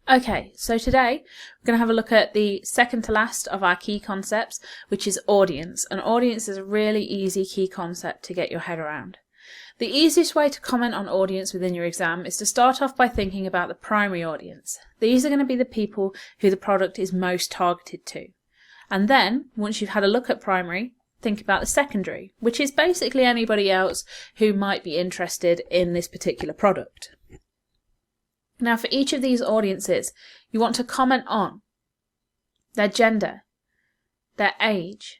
Okay, so today we're going to have a look at the second to last of our key concepts, which is audience. An audience is a really easy key concept to get your head around. The easiest way to comment on audience within your exam is to start off by thinking about the primary audience. These are going to be the people who the product is most targeted to. And then, once you've had a look at primary, think about the secondary, which is basically anybody else who might be interested in this particular product. Now, for each of these audiences, you want to comment on their gender, their age,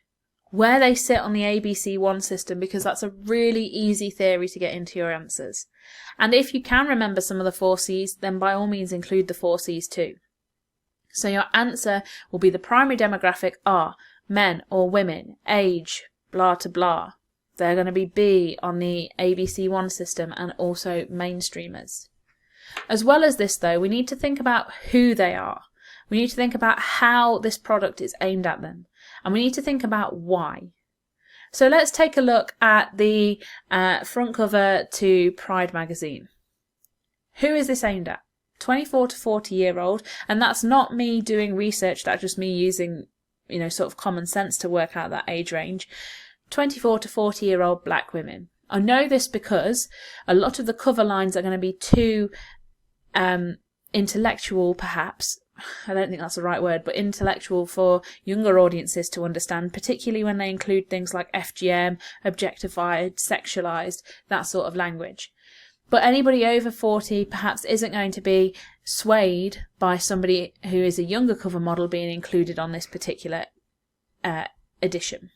where they sit on the ABC1 system, because that's a really easy theory to get into your answers. And if you can remember some of the 4 C's, then by all means include the 4 C's too. So your answer will be the primary demographic are men or women, age, blah to blah. They're going to be B on the ABC1 system and also mainstreamers. As well as this though, we need to think about who they are. We need to think about how this product is aimed at them. And we need to think about why. So let's take a look at the front cover to Pride magazine. Who is this aimed at? 24 to 40-year-old. And that's not me doing research, that's just me using, sort of common sense to work out that age range. 24 to 40-year-old black women. I know this because a lot of the cover lines are going to be too intellectual, perhaps. I don't think that's the right word, but intellectual for younger audiences to understand, particularly when they include things like FGM, objectified, sexualized, that sort of language. But anybody over 40 perhaps isn't going to be swayed by somebody who is a younger cover model being included on this particular edition.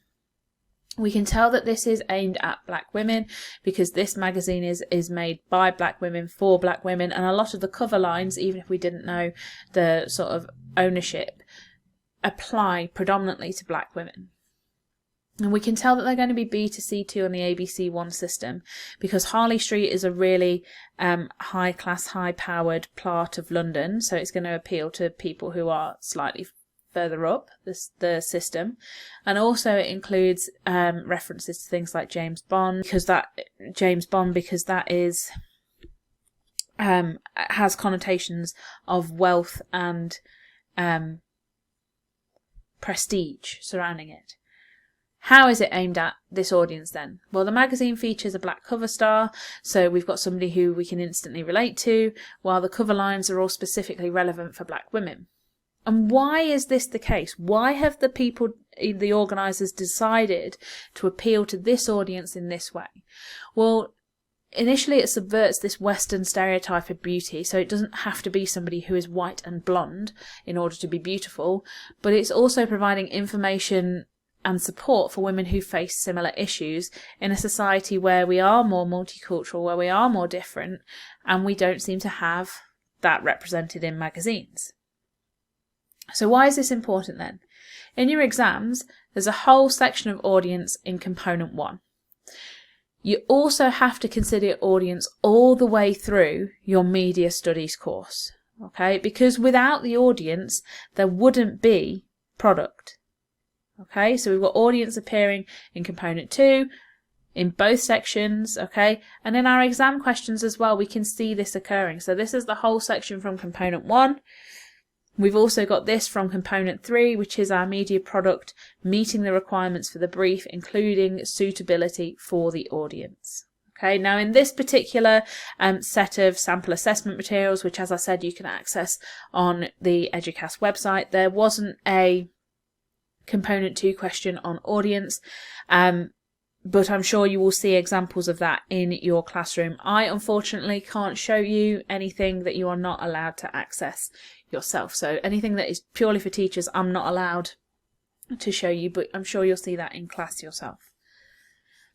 We can tell that this is aimed at black women because this magazine is made by black women for black women, and a lot of the cover lines, even if we didn't know the sort of ownership, apply predominantly to black women. And we can tell that they're going to be B to C2 on the ABC1 system because Harley Street is a really high class, high powered part of London, so it's going to appeal to people who are slightly further up the system. And also it includes references to things like James Bond because that is has connotations of wealth and prestige surrounding it. How is it aimed at this audience then? Well, the magazine features a black cover star, so we've got somebody who we can instantly relate to, while the cover lines are all specifically relevant for black women. And why is this the case? Why have the organisers decided to appeal to this audience in this way? Well, initially it subverts this Western stereotype of beauty, so it doesn't have to be somebody who is white and blonde in order to be beautiful, but it's also providing information and support for women who face similar issues in a society where we are more multicultural, where we are more different, and we don't seem to have that represented in magazines. So why is this important then? In your exams, there's a whole section of audience in component 1. You also have to consider audience all the way through your media studies course, okay? Because without the audience, there wouldn't be product, okay? So we've got audience appearing in component 2, in both sections, okay? And in our exam questions as well, we can see this occurring. So this is the whole section from component 1. We've also got this from component 3, which is our media product meeting the requirements for the brief, including suitability for the audience. Okay, now in this particular set of sample assessment materials, which as I said you can access on the Educast website, there wasn't a component 2 question on audience, but I'm sure you will see examples of that in your classroom. I unfortunately can't show you anything that you are not allowed to access yourself. So anything that is purely for teachers, I'm not allowed to show you, but I'm sure you'll see that in class yourself.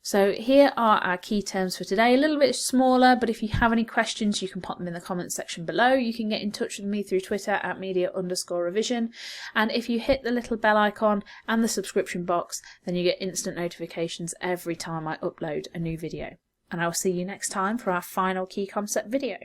So here are our key terms for today, a little bit smaller, but if you have any questions, you can pop them in the comments section below. You can get in touch with me through Twitter at media_revision. And if you hit the little bell icon and the subscription box, then you get instant notifications every time I upload a new video. And I will see you next time for our final key concept video.